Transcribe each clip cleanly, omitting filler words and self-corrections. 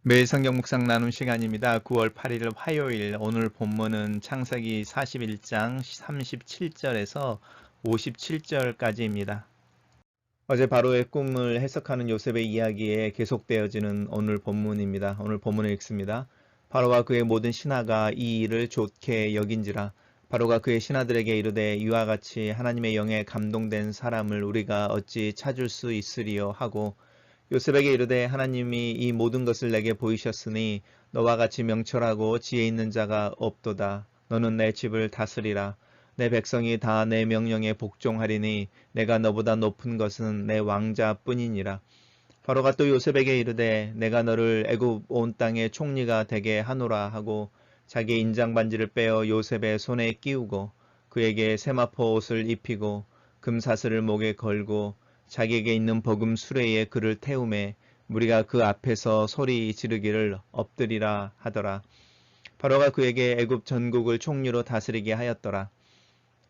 매일 성경 묵상 나눔 시간입니다. 9월 8일 화요일 오늘 본문은 창세기 41장 37절에서 57절까지입니다. 어제 바로의 꿈을 해석하는 요셉의 이야기에 계속되어지는 오늘 본문입니다. 오늘 본문을 읽습니다. 바로와 그의 모든 신하가 이 일을 좋게 여긴지라. 바로가 그의 신하들에게 이르되 이와 같이 하나님의 영에 감동된 사람을 우리가 어찌 찾을 수 있으리요 하고 요셉에게 이르되 하나님이 이 모든 것을 내게 보이셨으니 너와 같이 명철하고 지혜 있는 자가 없도다. 너는 내 집을 다스리라. 내 백성이 다 내 명령에 복종하리니 내가 너보다 높은 것은 내 왕자뿐이니라. 바로가 또 요셉에게 이르되 내가 너를 애굽 온 땅의 총리가 되게 하노라 하고 자기의 인장 반지를 빼어 요셉의 손에 끼우고 그에게 세마포 옷을 입히고 금사슬을 목에 걸고 자기에게 있는 버금 수레에 그를 태우매 무리가 그 앞에서 소리 지르기를 엎드리라 하더라. 바로가 그에게 애굽 전국을 총리로 다스리게 하였더라.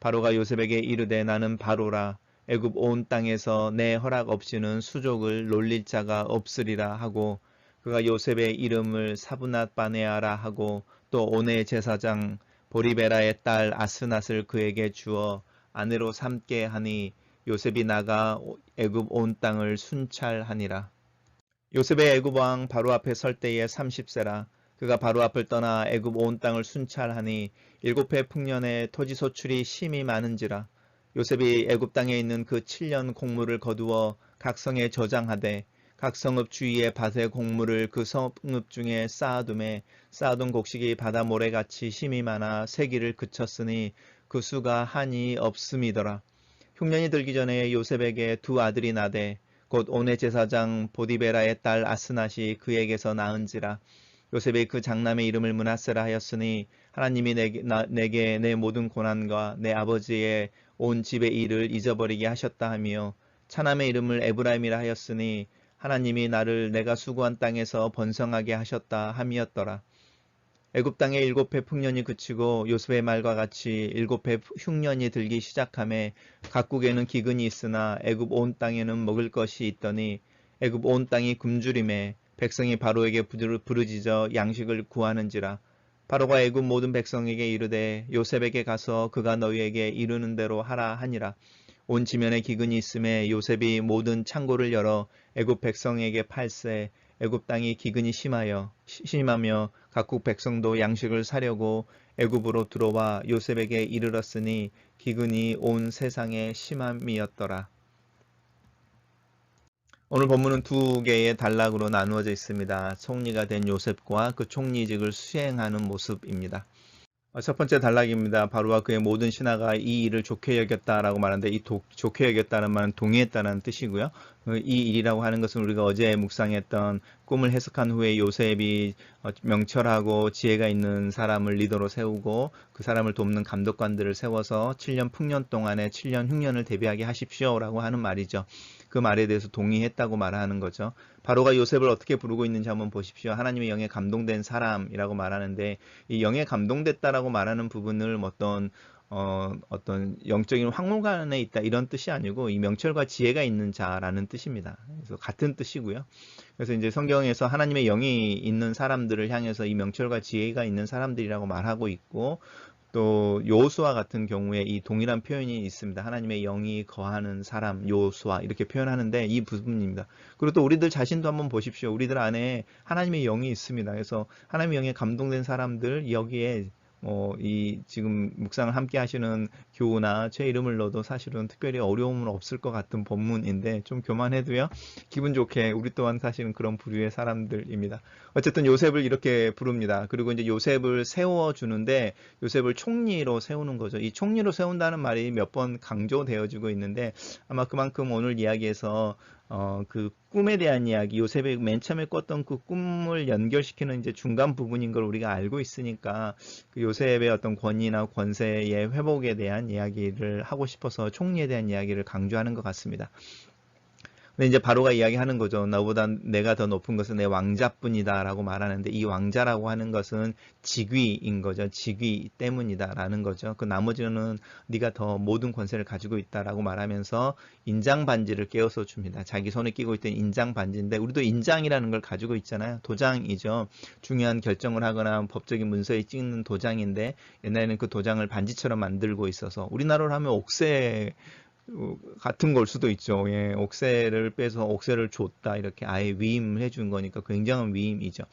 바로가 요셉에게 이르되 나는 바로라. 애굽 온 땅에서 내 허락 없이는 수족을 놀릴 자가 없으리라 하고 그가 요셉의 이름을 사브낫 바네아라 하고 또 오네 제사장 보리베라의 딸 아스낫을 그에게 주어 아내로 삼게 하니 요셉이 나가 애굽 온 땅을 순찰하니라. 요셉의 애굽 왕 바로 앞에 설 때에 30세라. 그가 바로 앞을 떠나 애굽 온 땅을 순찰하니 7해 풍년에 토지 소출이 심히 많은지라. 요셉이 애굽 땅에 있는 그 7년 곡물을 거두어 각 성에 저장하되 각 성읍 주위의 밭의 곡물을 그 성읍 중에 쌓아둠에 쌓아둔 곡식이 바다 모래같이 심히 많아 세기를 그쳤으니 그 수가 한이 없음이더라. 흉년이 들기 전에 요셉에게 두 아들이 나되 곧 오네 제사장 보디베라의 딸 아스낫이 그에게서 낳은지라. 요셉이 그 장남의 이름을 므낫세라 하였으니 하나님이 내게 내 모든 고난과 내 아버지의 온 집의 일을 잊어버리게 하셨다 하며 차남의 이름을 에브라임이라 하였으니 하나님이 나를 내가 수고한 땅에서 번성하게 하셨다 함이었더라. 애굽 땅에 7해 풍년이 그치고 요셉의 말과 같이 7해 흉년이 들기 시작하매 각국에는 기근이 있으나 애굽 온 땅에는 먹을 것이 있더니 애굽 온 땅이 굶주림에 백성이 바로에게 부르짖어 양식을 구하는지라. 바로가 애굽 모든 백성에게 이르되 요셉에게 가서 그가 너희에게 이르는 대로 하라 하니라. 온 지면에 기근이 있음에 요셉이 모든 창고를 열어 애굽 백성에게 팔세. 애굽 땅이 기근이 심하며 각국 백성도 양식을 사려고 애굽으로 들어와 요셉에게 이르렀으니 기근이 온 세상에 심함이었더라. 오늘 본문은 두 개의 단락으로 나누어져 있습니다. 총리가 된 요셉과 그 총리직을 수행하는 모습입니다. 첫 번째 단락입니다. 바로와 그의 모든 신하가 이 일을 좋게 여겼다라고 말하는데 이 좋게 여겼다는 말은 동의했다는 뜻이고요. 이 일이라고 하는 것은 우리가 어제 묵상했던 꿈을 해석한 후에 요셉이 명철하고 지혜가 있는 사람을 리더로 세우고 그 사람을 돕는 감독관들을 세워서 7년 풍년 동안에 7년 흉년을 대비하게 하십시오라고 하는 말이죠. 그 말에 대해서 동의했다고 말하는 거죠. 바로가 요셉을 어떻게 부르고 있는지 한번 보십시오. 하나님의 영에 감동된 사람이라고 말하는데 이 영에 감동됐다라고 말하는 부분을 어떤 영적인 황홀관에 있다 이런 뜻이 아니고 이 명철과 지혜가 있는 자라는 뜻입니다. 그래서 같은 뜻이고요. 그래서 이제 성경에서 하나님의 영이 있는 사람들을 향해서 이 명철과 지혜가 있는 사람들이라고 말하고 있고 또 여호수아 같은 경우에 이 동일한 표현이 있습니다. 하나님의 영이 거하는 사람 여호수아 이렇게 표현하는데 이 부분입니다. 그리고 또 우리들 자신도 한번 보십시오. 우리들 안에 하나님의 영이 있습니다. 그래서 하나님의 영에 감동된 사람들 여기에 이 지금 묵상을 함께 하시는 교우나 제 이름을 넣어도 사실은 특별히 어려움은 없을 것 같은 본문인데 좀 교만해도요 기분 좋게 우리 또한 사실은 그런 부류의 사람들입니다. 어쨌든 요셉을 이렇게 부릅니다. 그리고 이제 요셉을 세워주는데 요셉을 총리로 세우는 거죠. 이 총리로 세운다는 말이 몇 번 강조되어지고 있는데 아마 그만큼 오늘 이야기에서 그 꿈에 대한 이야기, 요셉이 맨 처음에 꿨던 그 꿈을 연결시키는 이제 중간 부분인 걸 우리가 알고 있으니까 그 요셉의 어떤 권위나 권세의 회복에 대한 이야기를 하고 싶어서 총리에 대한 이야기를 강조하는 것 같습니다. 근데 이제 바로가 이야기하는 거죠. 너보다 내가 더 높은 것은 내 왕자뿐이다라고 말하는데, 이 왕자라고 하는 것은 직위인 거죠. 직위 때문이다라는 거죠. 그 나머지는 네가 더 모든 권세를 가지고 있다라고 말하면서 인장 반지를 깨워서 줍니다. 자기 손에 끼고 있던 인장 반지인데, 우리도 인장이라는 걸 가지고 있잖아요. 도장이죠. 중요한 결정을 하거나 법적인 문서에 찍는 도장인데, 옛날에는 그 도장을 반지처럼 만들고 있어서, 우리나라로 하면 옥새 같은 걸 수도 있죠. 예, 옥새를 빼서 옥새를 줬다, 이렇게 아예 위임해 준 거니까 굉장한 위임이죠.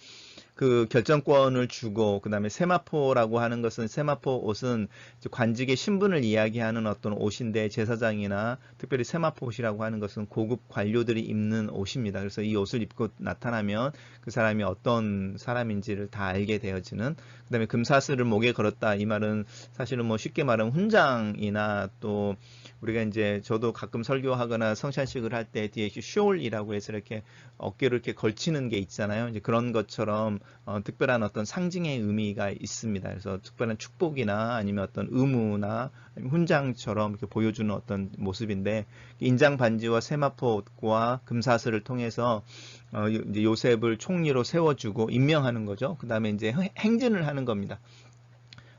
그 결정권을 주고, 그 다음에 세마포라고 하는 것은, 세마포 옷은 관직의 신분을 이야기하는 어떤 옷인데, 제사장이나 특별히 세마포 옷이라고 하는 것은 고급 관료들이 입는 옷입니다. 그래서 이 옷을 입고 나타나면 그 사람이 어떤 사람인지를 다 알게 되어지는. 그 다음에 금사슬을 목에 걸었다, 이 말은 사실은 뭐 쉽게 말하면 훈장이나, 또 우리가 이제 저도 가끔 설교하거나 성찬식을 할 때 뒤에 숄이라고 해서 이렇게 어깨를 이렇게 걸치는 게 있잖아요. 이제 그런 것처럼 특별한 어떤 상징의 의미가 있습니다. 그래서 특별한 축복이나 아니면 어떤 의무나 훈장처럼 이렇게 보여주는 어떤 모습인데, 인장 반지와 세마포와 금사슬을 통해서 이제 요셉을 총리로 세워주고 임명하는 거죠. 그 다음에 이제 행진을 하는 겁니다.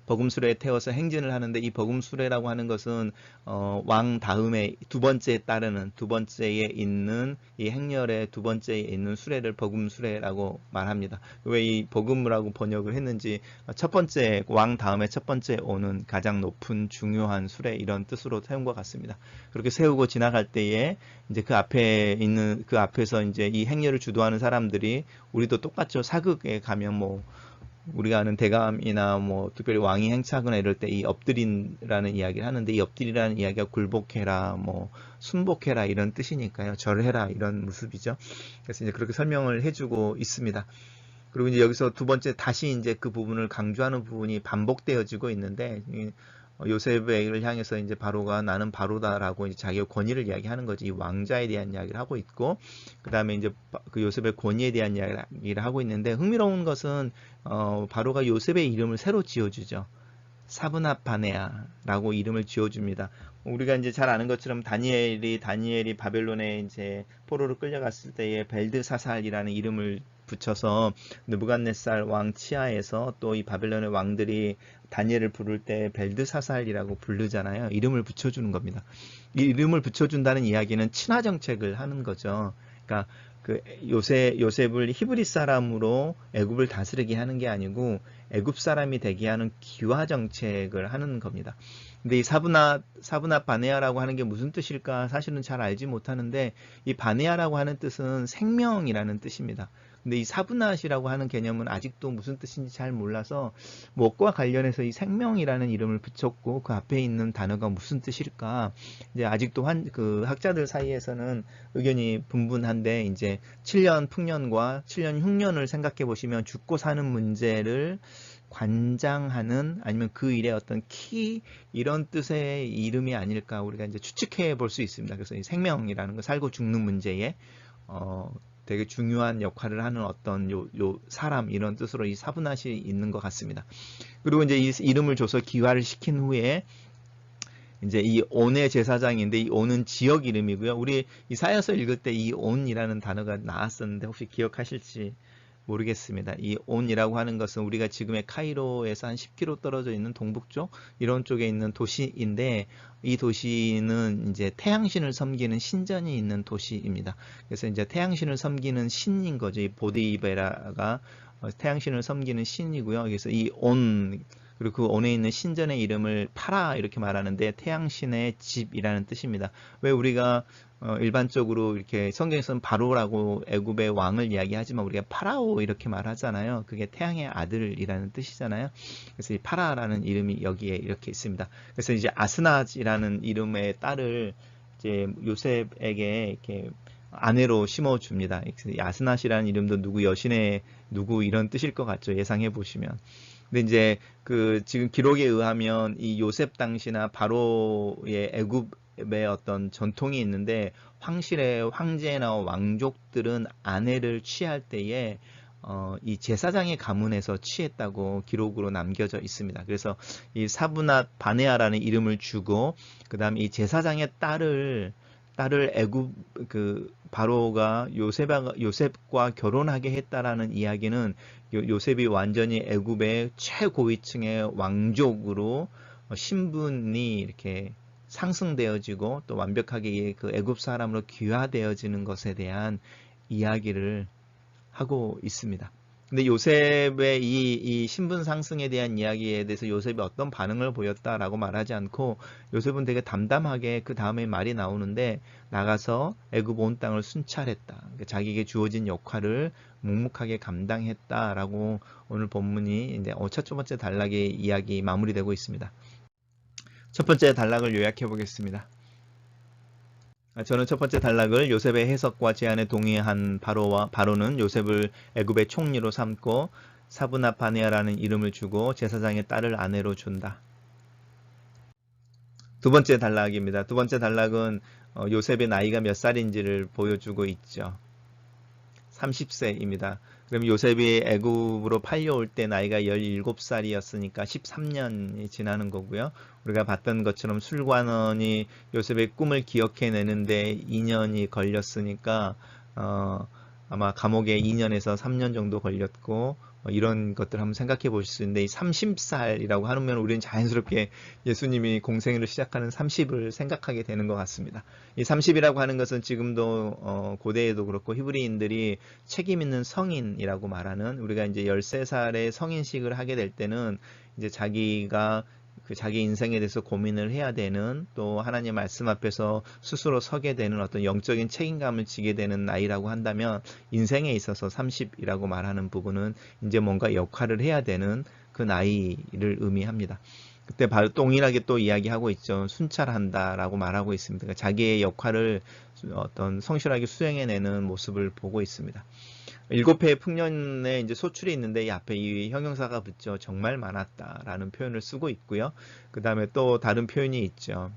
버금수레에 태워서 행진을 하는데, 이 버금수레라고 하는 것은 왕 다음에 두 번째에 따르는, 두 번째에 있는, 이 행렬의 두 번째에 있는 수레를 버금수레라고 말합니다. 왜 이 버금이라고 번역을 했는지, 첫 번째, 왕 다음에 첫 번째 오는 가장 높은 중요한 수레, 이런 뜻으로 세운 것 같습니다. 그렇게 세우고 지나갈 때에 이제 그 앞에 있는, 그 앞에서 이제 이 행렬을 주도하는 사람들이, 우리도 똑같죠. 사극에 가면 뭐 우리가 아는 대감이나 뭐 특별히 왕이 행차하거나 이럴 때 이 엎드린라는 이야기를 하는데, 이 엎드리라는 이야기가 굴복해라, 뭐 순복해라, 이런 뜻이니까요. 절해라, 이런 모습이죠. 그래서 이제 그렇게 설명을 해주고 있습니다. 그리고 이제 여기서 두 번째 다시 이제 그 부분을 강조하는 부분이 반복되어지고 있는데, 요셉을 향해서 이제 바로가 나는 바로다라고 이제 자기의 권위를 이야기하는 거지. 이 왕자에 대한 이야기를 하고 있고, 그 다음에 이제 그 요셉의 권위에 대한 이야기를 하고 있는데, 흥미로운 것은 바로가 요셉의 이름을 새로 지어주죠. 사브낫 바네아라고 이름을 지어줍니다. 우리가 이제 잘 아는 것처럼 다니엘이 바벨론에 이제 포로로 끌려갔을 때에 벨드사살이라는 이름을 붙여서 느부갓네살 왕 치하에서 또 이 바벨론의 왕들이 다니엘을 부를 때 벨드사살이라고 부르잖아요. 이름을 붙여주는 겁니다. 이 이름을 붙여준다는 이야기는 친화 정책을 하는 거죠. 그러니까 그 요셉을 히브리 사람으로 애굽을 다스리게 하는 게 아니고 애굽 사람이 되게 하는 기화 정책을 하는 겁니다. 근데 이 사브낫 바네아라고 하는 게 무슨 뜻일까 사실은 잘 알지 못하는데, 이 바네아라고 하는 뜻은 생명이라는 뜻입니다. 근데 이 사브낫이라고 하는 개념은 아직도 무슨 뜻인지 잘 몰라서, 무엇과 관련해서 이 생명이라는 이름을 붙였고 그 앞에 있는 단어가 무슨 뜻일까, 이제 아직도 그 학자들 사이에서는 의견이 분분한데, 이제 7년 풍년과 7년 흉년을 생각해 보시면 죽고 사는 문제를 관장하는, 아니면 그 일의 어떤 키, 이런 뜻의 이름이 아닐까 우리가 이제 추측해 볼 수 있습니다. 그래서 이 생명이라는 거, 살고 죽는 문제에 되게 중요한 역할을 하는 어떤 요 사람, 이런 뜻으로 이 사브낫이 있는 것 같습니다. 그리고 이제 이 이름을 줘서 기화를 시킨 후에 이제 이 온의 제사장인데, 이 온은 지역 이름이고요. 우리 이 사여서 읽을 때 이 온이라는 단어가 나왔었는데 혹시 기억하실지 모르겠습니다. 이 온이라고 하는 것은 우리가 지금의 카이로에서 한 10km 떨어져 있는 동북쪽 이런 쪽에 있는 도시인데, 이 도시는 이제 태양신을 섬기는 신전이 있는 도시입니다. 그래서 이제 태양신을 섬기는 신인 거죠. 이 보디베라가 태양신을 섬기는 신이고요. 그래서 이 온, 그리고 그 온에 있는 신전의 이름을 파라 이렇게 말하는데, 태양신의 집이라는 뜻입니다. 왜 우리가 일반적으로 이렇게 성경에서는 바로라고 애굽의 왕을 이야기하지만 우리가 파라오 이렇게 말하잖아요. 그게 태양의 아들이라는 뜻이잖아요. 그래서 이 파라라는 이름이 여기에 이렇게 있습니다. 그래서 이제 아스낫이라는 이름의 딸을 이제 요셉에게 이렇게 아내로 심어줍니다. 이 아스낫이라는 이름도 누구 여신의 누구 이런 뜻일 것 같죠. 예상해 보시면. 근데 이제 그 지금 기록에 의하면 이 요셉 당시나 바로의 애굽의 어떤 전통이 있는데, 황실의 황제나 왕족들은 아내를 취할 때에 이 제사장의 가문에서 취했다고 기록으로 남겨져 있습니다. 그래서 이 사브낫 바네아라는 이름을 주고, 그 다음에 이 제사장의 딸을 애굽 바로가 요셉과 결혼하게 했다라는 이야기는 요셉이 완전히 애굽의 최고위층의 왕족으로 신분이 이렇게 상승되어지고 또 완벽하게 그 애굽 사람으로 귀화되어지는 것에 대한 이야기를 하고 있습니다. 근데 요셉의 이 신분 상승에 대한 이야기에 대해서 요셉이 어떤 반응을 보였다라고 말하지 않고 요셉은 되게 담담하게 그 다음에 말이 나오는데 나가서 애굽 온 땅을 순찰했다. 그러니까 자기에게 주어진 역할을 묵묵하게 감당했다라고 오늘 본문이 이제 첫 번째 단락의 이야기 마무리되고 있습니다. 첫 번째 단락을 요약해 보겠습니다. 저는 첫 번째 단락을 요셉의 해석과 제안에 동의한 바로는 요셉을 애굽의 총리로 삼고 사브나파네아라는 이름을 주고 제사장의 딸을 아내로 준다. 두 번째 단락입니다. 두 번째 단락은 요셉의 나이가 몇 살인지를 보여주고 있죠. 30세입니다. 그럼 요셉이 애굽으로 팔려올 때 나이가 17살이었으니까 13년이 지나는 거고요. 우리가 봤던 것처럼 술관원이 요셉의 꿈을 기억해내는데 2년이 걸렸으니까 아마 감옥에 2년에서 3년 정도 걸렸고 이런 것들 한번 생각해 보실 수 있는데 이 30살이라고 하면 우리는 자연스럽게 예수님이 공생애를 시작하는 30을 생각하게 되는 것 같습니다. 이 30이라고 하는 것은 지금도 고대에도 그렇고 히브리인들이 책임 있는 성인이라고 말하는 우리가 이제 13살에 성인식을 하게 될 때는 이제 자기가 자기 인생에 대해서 고민을 해야 되는 또 하나님 말씀 앞에서 스스로 서게 되는 어떤 영적인 책임감을 지게 되는 나이라고 한다면 인생에 있어서 30이라고 말하는 부분은 이제 뭔가 역할을 해야 되는 그 나이를 의미합니다. 그때 바로 동일하게 또 이야기하고 있죠. 순찰한다라고 말하고 있습니다. 그러니까 자기의 역할을 어떤 성실하게 수행해내는 모습을 보고 있습니다. 7회의 풍년에 이제 소출이 있는데 이 앞에 이 형용사가 붙죠. 정말 많았다라는 표현을 쓰고 있고요. 그 다음에 또 다른 표현이 있죠.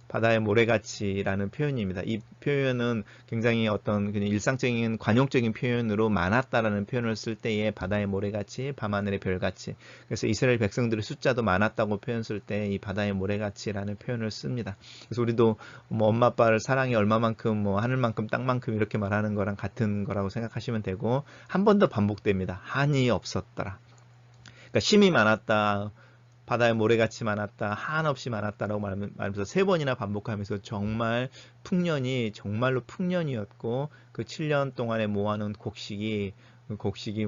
바다의 모래같이라는 표현입니다. 이 표현은 굉장히 어떤 그냥 일상적인 관용적인 표현으로 많았다라는 표현을 쓸 때에 바다의 모래같이 밤하늘의 별같이 그래서 이스라엘 백성들의 숫자도 많았다고 표현 쓸 때 이 바다의 모래같이라는 표현을 씁니다. 그래서 우리도 뭐 엄마 아빠를 사랑이 얼마만큼 뭐 하늘만큼 땅만큼 이렇게 말하는 거랑 같은 거라고 생각하시면 되고 한 번 더 반복됩니다. 한이 없었더라. 그러니까 심이 많았다. 바다의 모래같이 많았다. 한없이 많았다라고 말하면서 3번이나 반복하면서 정말 풍년이 정말로 풍년이었고 그 7년 동안에 모아놓은 곡식이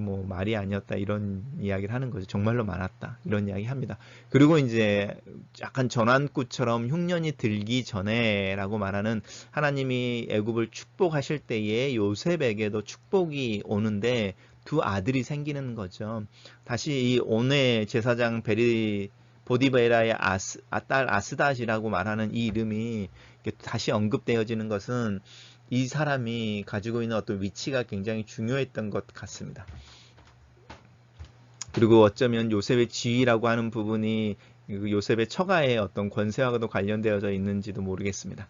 뭐 말이 아니었다 이런 이야기를 하는 거죠. 정말로 많았다 이런 이야기 합니다. 그리고 이제 약간 전환구처럼 흉년이 들기 전에라고 말하는 하나님이 애굽을 축복하실 때에 요셉에게도 축복이 오는데 두 아들이 생기는 거죠. 다시 이 온의 제사장 보디베라의 딸 아스닷이라고 말하는 이 이름이 다시 언급되어지는 것은 이 사람이 가지고 있는 어떤 위치가 굉장히 중요했던 것 같습니다. 그리고 어쩌면 요셉의 지위라고 하는 부분이 요셉의 처가의 어떤 권세와도 관련되어져 있는지도 모르겠습니다.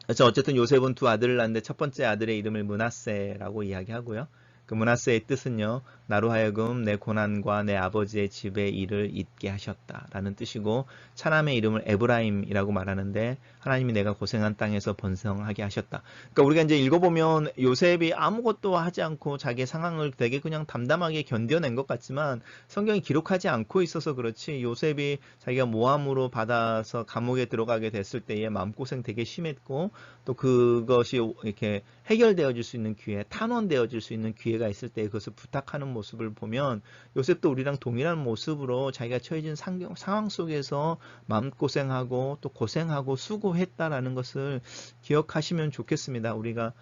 그래서 어쨌든 요셉은 두 아들을 낳는데 첫 번째 아들의 이름을 므낫세라고 이야기하고요. 그 므낫세의 뜻은요. 나로 하여금 내 고난과 내 아버지의 집의 일을 잊게 하셨다라는 뜻이고 차남의 이름을 에브라임이라고 말하는데 하나님이 내가 고생한 땅에서 번성하게 하셨다. 그러니까 우리가 이제 읽어보면 요셉이 아무것도 하지 않고 자기의 상황을 되게 그냥 담담하게 견뎌낸 것 같지만 성경이 기록하지 않고 있어서 그렇지 요셉이 자기가 모함으로 받아서 감옥에 들어가게 됐을 때에 마음고생 되게 심했고 또 그것이 이렇게 해결되어질 수 있는 기회, 탄원되어질 수 있는 기회가 있을 때 그것을 부탁하는 모습을 보면 요셉도 우리랑 동일한 모습으로 자기가 처해진 상황 속에서 마음고생하고 또 고생하고 수고했다라는 것을 기억하시면 좋겠습니다. 우리가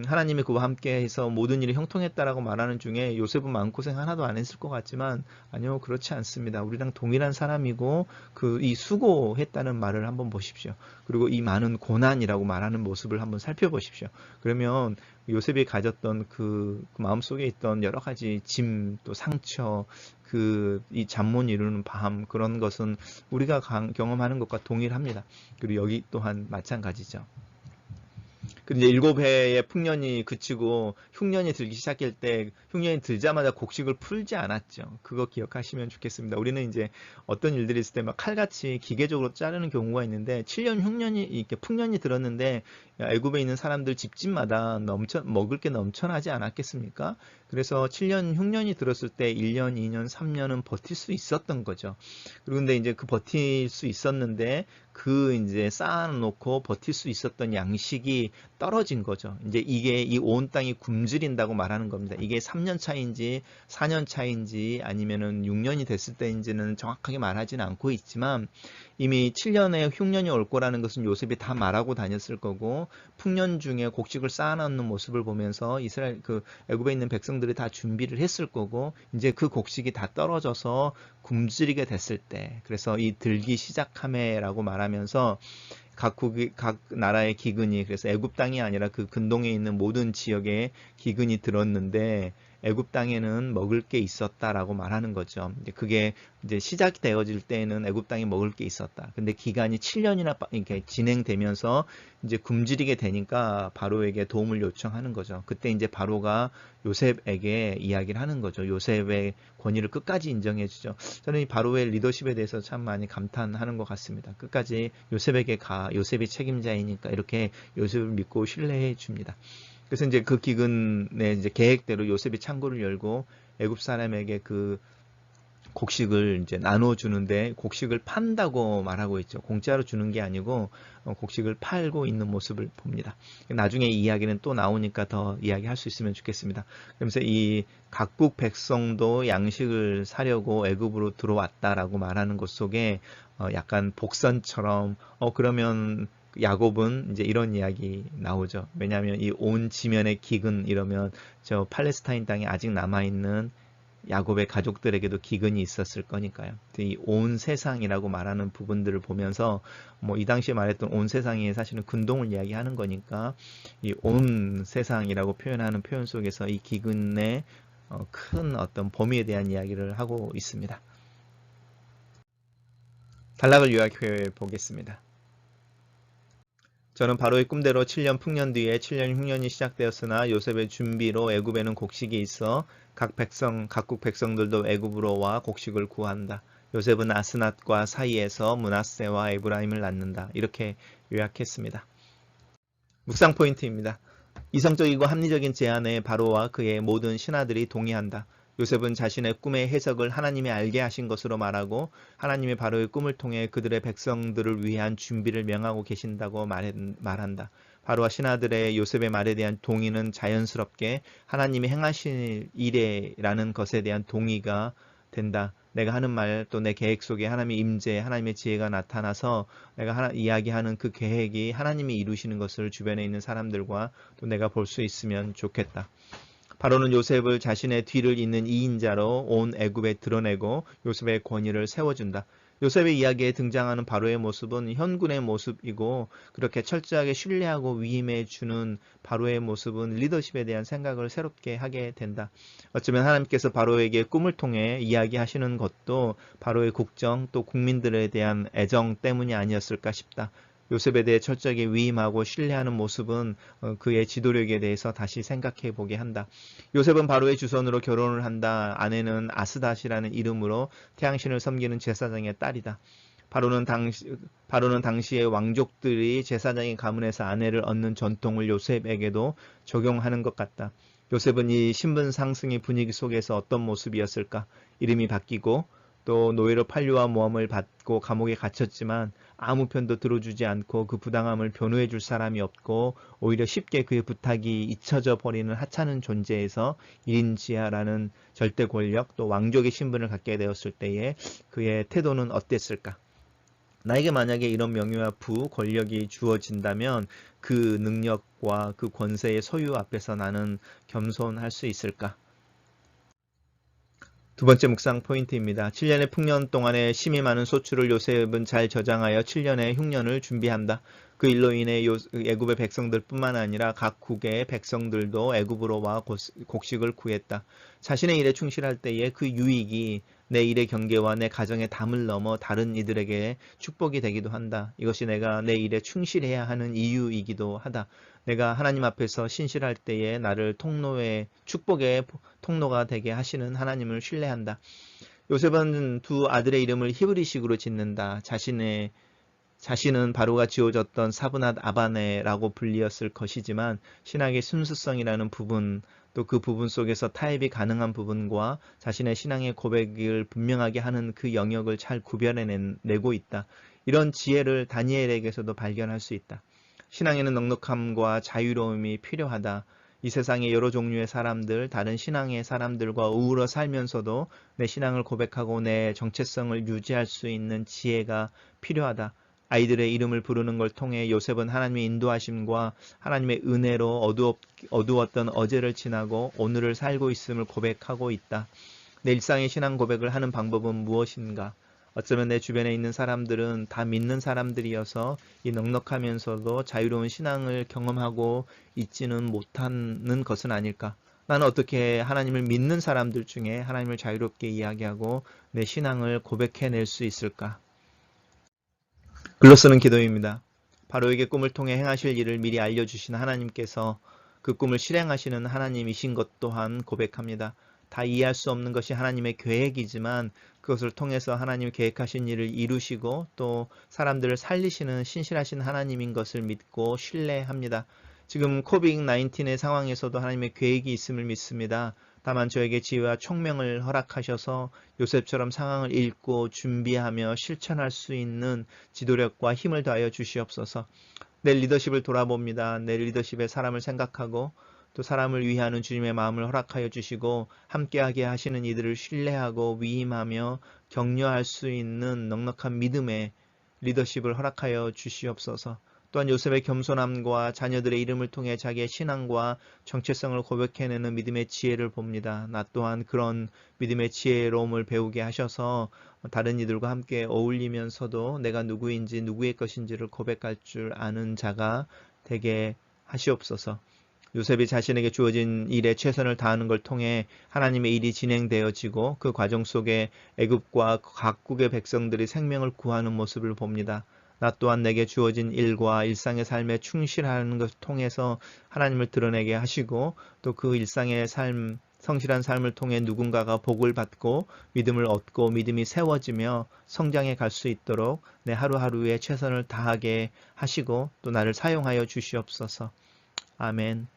하나님이 그와 함께해서 모든 일이 형통했다라고 말하는 중에 요셉은 마음고생 하나도 안 했을 것 같지만 아니요 그렇지 않습니다. 우리랑 동일한 사람이고 이 수고했다는 말을 한번 보십시오. 그리고 이 많은 고난이라고 말하는 모습을 한번 살펴보십시오. 그러면 요셉이 가졌던 그 마음속에 있던 여러 가지 짐 또 상처 이 잠 못 이루는 밤 그런 것은 우리가 경험하는 것과 동일합니다. 그리고 여기 또한 마찬가지죠. 근데 이제 일곱 해의 풍년이 그치고 흉년이 들기 시작할 때 흉년이 들자마자 곡식을 풀지 않았죠. 그거 기억하시면 좋겠습니다. 우리는 이제 어떤 일들이 있을 때 막 칼같이 기계적으로 자르는 경우가 있는데 7년 흉년이 이렇게 풍년이 들었는데 애굽에 있는 사람들 집집마다 먹을 게 넘쳐나지 않았겠습니까? 그래서 7년 흉년이 들었을 때 1년, 2년, 3년은 버틸 수 있었던 거죠. 그런데 이제 그 버틸 수 있었는데 그 이제 쌓아놓고 버틸 수 있었던 양식이 떨어진 거죠. 이제 이게 이 온 땅이 굶주린다고 말하는 겁니다. 이게 3년 차인지 4년 차인지 아니면은 6년이 됐을 때인지는 정확하게 말하지는 않고 있지만 이미 7년에 흉년이 올 거라는 것은 요셉이 다 말하고 다녔을 거고 풍년 중에 곡식을 쌓아놓는 모습을 보면서 이스라엘 그 애굽에 있는 백성들이 다 준비를 했을 거고 이제 그 곡식이 다 떨어져서 굶주리게 됐을 때 그래서 이 들기 시작함에라고 말하면서 각 나라의 기근이 그래서 애굽 땅이 아니라 그 근동에 있는 모든 지역에 기근이 들었는데 애굽 땅에는 먹을 게 있었다라고 말하는 거죠. 이제 그게 이제 시작되어질 때에는 애굽 땅에 먹을 게 있었다. 근데 기간이 7년이나 이렇게 진행되면서 이제 굶주리게 되니까 바로에게 도움을 요청하는 거죠. 그때 이제 바로가 요셉에게 이야기를 하는 거죠. 요셉의 권위를 끝까지 인정해 주죠. 저는 이 바로의 리더십에 대해서 참 많이 감탄하는 것 같습니다. 끝까지 요셉에게 요셉이 책임자이니까 이렇게 요셉을 믿고 신뢰해 줍니다. 그래서 이제 그 기근의 이제 계획대로 요셉이 창고를 열고 애굽 사람에게 그 곡식을 이제 나눠주는데 곡식을 판다고 말하고 있죠. 공짜로 주는 게 아니고 곡식을 팔고 있는 모습을 봅니다. 나중에 이 이야기는 또 나오니까 더 이야기할 수 있으면 좋겠습니다. 그러면서 이 각국 백성도 양식을 사려고 애굽으로 들어왔다라고 말하는 것 속에 약간 복선처럼 그러면 야곱은 이제 이런 이야기 나오죠. 왜냐하면 이 온 지면의 기근 이러면 저 팔레스타인 땅에 아직 남아있는 야곱의 가족들에게도 기근이 있었을 거니까요. 이 온 세상이라고 말하는 부분들을 보면서 뭐 이 당시에 말했던 온 세상이 사실은 근동을 이야기하는 거니까 이 온 세상이라고 표현하는 표현 속에서 이 기근의 큰 어떤 범위에 대한 이야기를 하고 있습니다. 단락을 요약해 보겠습니다. 저는 바로의 꿈대로 7년 풍년 뒤에 7년 흉년이 시작되었으나 요셉의 준비로 애굽에는 곡식이 있어 각국 백성들도 애굽으로 와 곡식을 구한다. 요셉은 아스낫과 사이에서 므낫세와 에브라임을 낳는다. 이렇게 요약했습니다. 묵상 포인트입니다. 이성적이고 합리적인 제안에 바로와 그의 모든 신하들이 동의한다. 요셉은 자신의 꿈의 해석을 하나님이 알게 하신 것으로 말하고 하나님이 바로의 꿈을 통해 그들의 백성들을 위한 준비를 명하고 계신다고 말한다. 바로와 신하들의 요셉의 말에 대한 동의는 자연스럽게 하나님이 행하실 일이라는 것에 대한 동의가 된다. 내가 하는 말 또 내 계획 속에 하나님의 임재, 하나님의 지혜가 나타나서 내가 이야기하는 그 계획이 하나님이 이루시는 것을 주변에 있는 사람들과 또 내가 볼 수 있으면 좋겠다. 바로는 요셉을 자신의 뒤를 잇는 2인자로 온 애굽에 드러내고 요셉의 권위를 세워준다. 요셉의 이야기에 등장하는 바로의 모습은 현군의 모습이고 그렇게 철저하게 신뢰하고 위임해 주는 바로의 모습은 리더십에 대한 생각을 새롭게 하게 된다. 어쩌면 하나님께서 바로에게 꿈을 통해 이야기하시는 것도 바로의 국정 또 국민들에 대한 애정 때문이 아니었을까 싶다. 요셉에 대해 철저하게 위임하고 신뢰하는 모습은 그의 지도력에 대해서 다시 생각해 보게 한다. 요셉은 바로의 주선으로 결혼을 한다. 아내는 아스닷이라는 이름으로 태양신을 섬기는 제사장의 딸이다. 바로는 당시의 왕족들이 제사장의 가문에서 아내를 얻는 전통을 요셉에게도 적용하는 것 같다. 요셉은 이 신분 상승의 분위기 속에서 어떤 모습이었을까? 이름이 바뀌고 또 노예로 판류와 모함을 받고 감옥에 갇혔지만 아무 편도 들어주지 않고 그 부당함을 변호해 줄 사람이 없고 오히려 쉽게 그의 부탁이 잊혀져 버리는 하찮은 존재에서 1인 지하라는 절대 권력 또 왕족의 신분을 갖게 되었을 때에 그의 태도는 어땠을까? 나에게 만약에 이런 명예와 부, 권력이 주어진다면 그 능력과 그 권세의 소유 앞에서 나는 겸손할 수 있을까? 두 번째 묵상 포인트입니다. 7년의 풍년 동안에 심히 많은 소출을 요셉은 잘 저장하여 7년의 흉년을 준비한다. 그 일로 인해 애굽의 백성들뿐만 아니라 각국의 백성들도 애굽으로 와 곡식을 구했다. 자신의 일에 충실할 때에 그 유익이 내 일의 경계와 내 가정의 담을 넘어 다른 이들에게 축복이 되기도 한다. 이것이 내가 내 일에 충실해야 하는 이유이기도 하다. 내가 하나님 앞에서 신실할 때에 나를 통로의 축복의 통로가 되게 하시는 하나님을 신뢰한다. 요셉은 두 아들의 이름을 히브리식으로 짓는다. 자신은 바로가 지어줬던 사브낫 아바네라고 불리었을 것이지만 신학의 순수성이라는 부분, 또 그 부분 속에서 타협이 가능한 부분과 자신의 신앙의 고백을 분명하게 하는 그 영역을 잘 구별해내고 있다. 이런 지혜를 다니엘에게서도 발견할 수 있다. 신앙에는 넉넉함과 자유로움이 필요하다. 이 세상의 여러 종류의 사람들, 다른 신앙의 사람들과 어우러 살면서도 내 신앙을 고백하고 내 정체성을 유지할 수 있는 지혜가 필요하다. 아이들의 이름을 부르는 걸 통해 요셉은 하나님의 인도하심과 하나님의 은혜로 어두웠던 어제를 지나고 오늘을 살고 있음을 고백하고 있다. 내 일상의 신앙 고백을 하는 방법은 무엇인가? 어쩌면 내 주변에 있는 사람들은 다 믿는 사람들이어서 이 넉넉하면서도 자유로운 신앙을 경험하고 있지는 못하는 것은 아닐까? 나는 어떻게 하나님을 믿는 사람들 중에 하나님을 자유롭게 이야기하고 내 신앙을 고백해낼 수 있을까? 글로 쓰는 기도입니다. 바로에게 꿈을 통해 행하실 일을 미리 알려주신 하나님께서 그 꿈을 실행하시는 하나님이신 것 또한 고백합니다. 다 이해할 수 없는 것이 하나님의 계획이지만 그것을 통해서 하나님이 계획하신 일을 이루시고 또 사람들을 살리시는 신실하신 하나님인 것을 믿고 신뢰합니다. 지금 코비드-19의 상황에서도 하나님의 계획이 있음을 믿습니다. 다만 저에게 지혜와 총명을 허락하셔서 요셉처럼 상황을 읽고 준비하며 실천할 수 있는 지도력과 힘을 더하여 주시옵소서. 내 리더십을 돌아봅니다. 내 리더십에 사람을 생각하고 또 사람을 위하는 주님의 마음을 허락하여 주시고 함께하게 하시는 이들을 신뢰하고 위임하며 격려할 수 있는 넉넉한 믿음의 리더십을 허락하여 주시옵소서. 또한 요셉의 겸손함과 자녀들의 이름을 통해 자기의 신앙과 정체성을 고백해내는 믿음의 지혜를 봅니다. 나 또한 그런 믿음의 지혜로움을 배우게 하셔서 다른 이들과 함께 어울리면서도 내가 누구인지 누구의 것인지를 고백할 줄 아는 자가 되게 하시옵소서. 요셉이 자신에게 주어진 일에 최선을 다하는 걸 통해 하나님의 일이 진행되어지고 그 과정 속에 애굽과 각국의 백성들이 생명을 구하는 모습을 봅니다. 나 또한 내게 주어진 일과 일상의 삶에 충실하는 것을 통해서 하나님을 드러내게 하시고 또 그 일상의 삶, 성실한 삶을 통해 누군가가 복을 받고 믿음을 얻고 믿음이 세워지며 성장해 갈 수 있도록 내 하루하루에 최선을 다하게 하시고 또 나를 사용하여 주시옵소서. 아멘.